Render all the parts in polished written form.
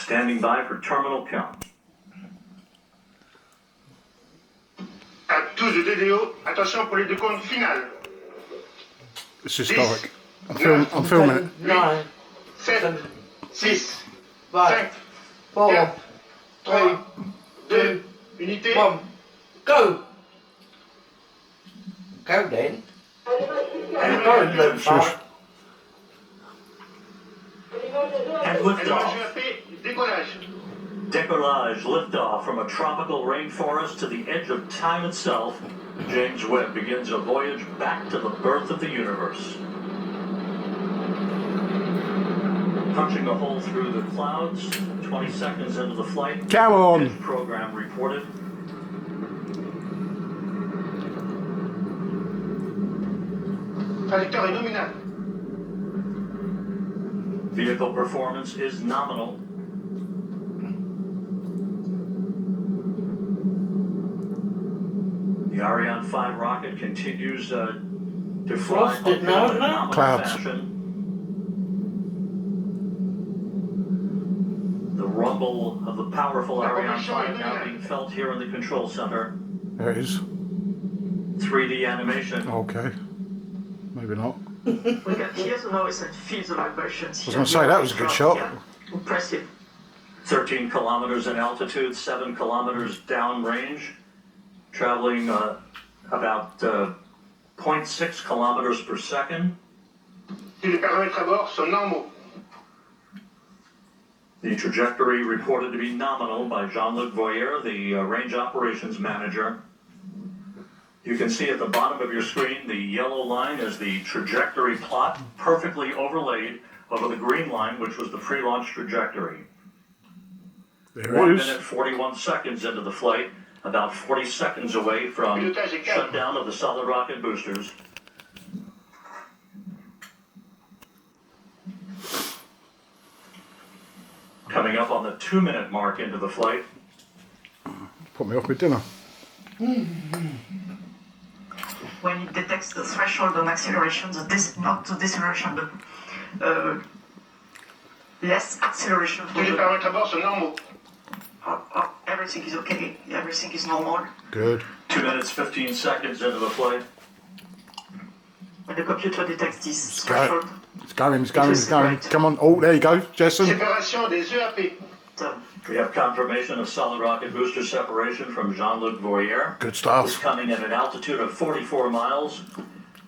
Standing by for terminal count. À 12 de DDO, attention pour les décomptes finales. It's historic. I'm filming it. 9, 7, 6, 5, 5, 4, 4, 3, 3, 2, unité. 1, go! Go then. And, Go, Luke. Shush. and liftoff. LMAGAP, décollage. Decollage, liftoff from a tropical rainforest to the edge of time itself. James Webb begins a voyage back to the birth of the universe. Punching a hole through the clouds, 20 seconds into the flight. Come on. His program reported. Trajectoire est nominale. Vehicle performance is nominal. The Ariane 5 rocket continues to fly Frosted in now, a no? nominal Clouds. fashion. The rumble of the powerful Ariane 5 now being felt here in the control center. There it is. 3D animation. Okay. Maybe not. We can hear the noise and feel the vibrations. I was going to say, that was a good shot. Yeah. Impressive. 13 kilometers in altitude, 7 kilometers downrange, traveling about 0.6 kilometers per second. Si les paramètres à bord sont normaux. The trajectory reported to be nominal by Jean-Luc Voyer, the range operations manager. You can see at the bottom of your screen the yellow line is the trajectory plot, perfectly overlaid over the green line, which was the pre-launch trajectory. There 1 it is. minute 41 seconds into the flight, about 40 seconds away from shutdown of the solid rocket boosters. Coming up on the 2-minute mark into the flight. Put me off with dinner. When it detects the threshold on acceleration, not the deceleration, but less acceleration for Tous les the, paramètres à bord sont normaux. everything is okay, everything is normal. Good. 2 minutes 15 seconds into the flight. When the computer detects this go. threshold, It's going, it's going, it's going. Come on. Oh, there you go, Jason. Séparation des EAP. done. We have confirmation of solid rocket booster separation from Jean-Luc Voyer. Good It's stuff. coming at an altitude of 44 miles.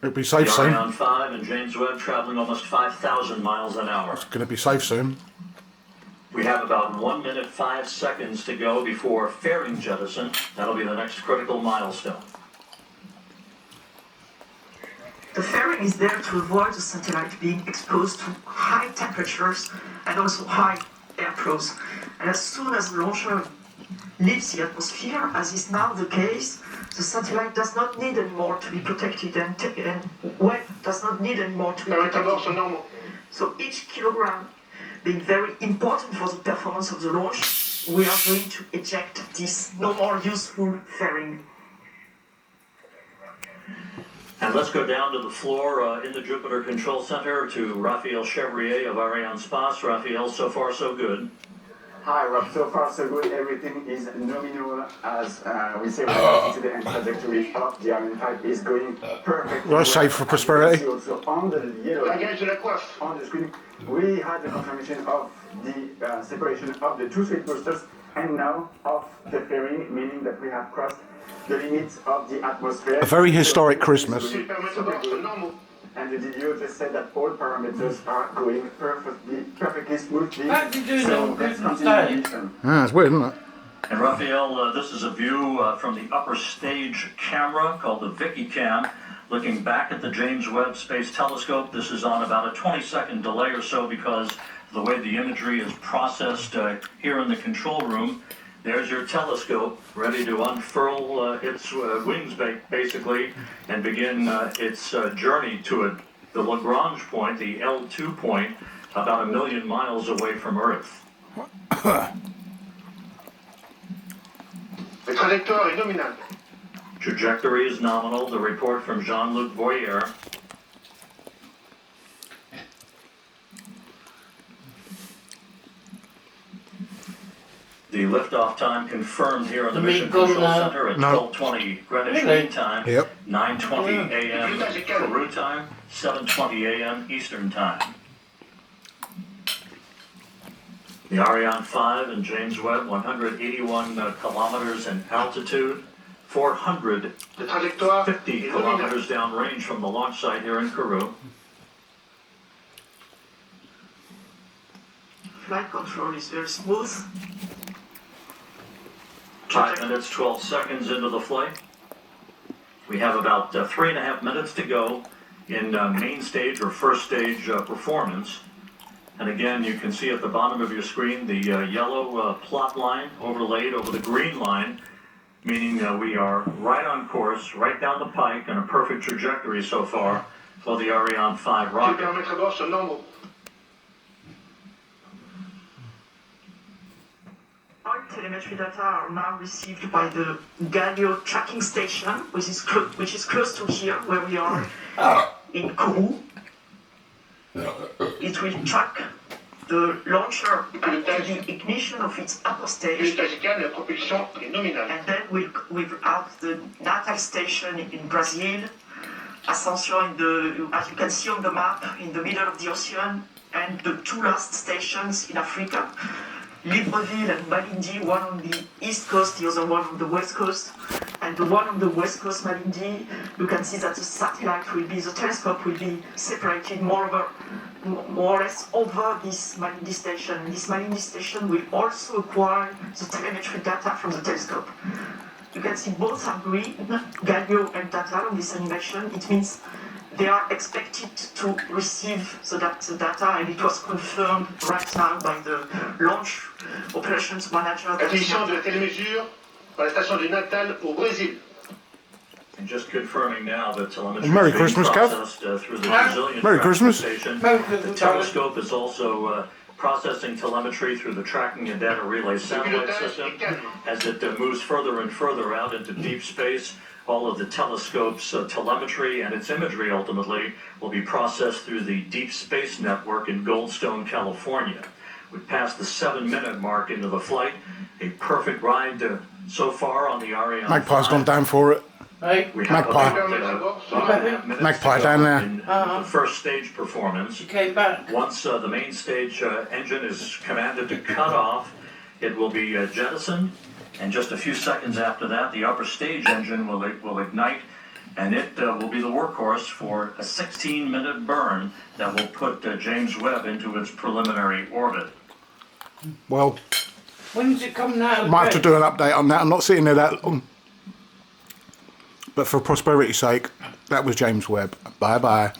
It'll be The safe soon. Ariane 5 and James Webb traveling almost 5,000 miles an hour. It's going to be safe soon. We have about 1 minute 5 seconds to go before fairing jettison. That'll be the next critical milestone. The fairing is there to avoid the satellite being exposed to high temperatures and also high air flows. And as soon as the launcher leaves the atmosphere, as is now the case, the satellite does not need anymore to be protected and Webb does not need anymore to be Les paramètres à bord protected. sont normaux. So each kilogram being very important for the performance of the launch, we are going to eject this no more useful fairing. And let's go down to the floor in the Jupiter Control Center to Raphael Chevrier of Arianespace. Raphael, so far so good. Hi, Rob. So far, so good. Everything is nominal, as we say related to the end trajectory of the Ariane 5 is going perfectly. Well, safe for prosperity. Also, on the yellow Langage de la coiffe. on the screen, we had the confirmation of the separation of the two sweep boosters and now of the fairing, meaning that we have crossed the limits of the atmosphere. A very historic Christmas. Si les paramètres à bord sont normaux. And the DDO just said that all parameters are going perfectly smoothly. How did you do So that let's Christmas continue Day? the mission. Ah, it's weird, isn't it? And Raphael, this is a view from the upper stage camera called the Vicky Cam, looking back at the James Webb Space Telescope. This is on about a 20-second delay or so because of the way the imagery is processed here in the control room. There's your telescope ready to unfurl its wings, basically, and begin its journey to the Lagrange point, the L2 point, about 1 million miles away from Earth. Le trajectoire est nominal. Trajectory is nominal. The report from Jean-Luc Voyer. The liftoff time confirmed here in the You Mission mean gone Control now? Center at No. 12:20 Greenwich Really? Mean Time, Yep. 9:20 a.m. Peru time, 7:20 a.m. Eastern Time. The Ariane 5 and James Webb, 181 kilometers in altitude, 450 La trajectoire est nominale. kilometers downrange from the launch site here in Kourou. Flight control is very smooth. 5 minutes, 12 seconds into the flight. We have about 3.5 minutes to go in main stage or first stage performance. And again, you can see at the bottom of your screen the yellow plot line overlaid over the green line, meaning we are right on course, right down the pike, and a perfect trajectory so far for the Ariane 5 Le rocket. paramètre à bord sont normaux. All telemetry data are now received by the Galileo tracking station, which is close to here, where we are in Kourou. It will track the launcher to the ignition of its upper Le stage, stage la propulsion est nominale. and then we'll have the Natal station in Brazil, Ascension as you can see on the map, in the middle of the ocean, and the two last stations in Africa, Libreville and Malindi, one on the east coast, the other one on the west coast. And the one on the west coast, Malindi, you can see that the telescope will be separated more or less over this Malindi station. This Malindi station will also acquire the telemetry data from the telescope. You can see both are green, Galileo and Natal on this animation. It means they are expected to receive the data, and it was confirmed right now by the launch operations manager. Acquisition de la télémesure par la station du Natal au Brésil. And just confirming now that telemetry Merry is being Christmas, Kev. processed through the Brazilian Merry tracking Christmas. station. Merry The Christmas, Charlie. telescope is also processing telemetry through the tracking and data relay Le satellite pilotage system. est calme. As it moves further and further out into deep space, all of the telescope's telemetry and its imagery ultimately will be processed through the Deep Space Network in Goldstone, California. We passed the 7-minute mark into the flight. A perfect ride so far on the Ariane Magpie's 5. gone down for it. Hey, We have Magpie. about, Paramètre à bord sont 5.5 minutes Magpie to go down there. in the first stage performance. she came back. Once the main stage engine is commanded to cut off, it will be jettisoned, and just a few seconds after that, the upper stage engine will ignite, and it will be the workhorse for a 16-minute burn that will put James Webb into its preliminary orbit. Well, When did it come now? might have to do an update on that. I'm not sitting there that long. But for prosperity's sake, that was James Webb. Bye bye.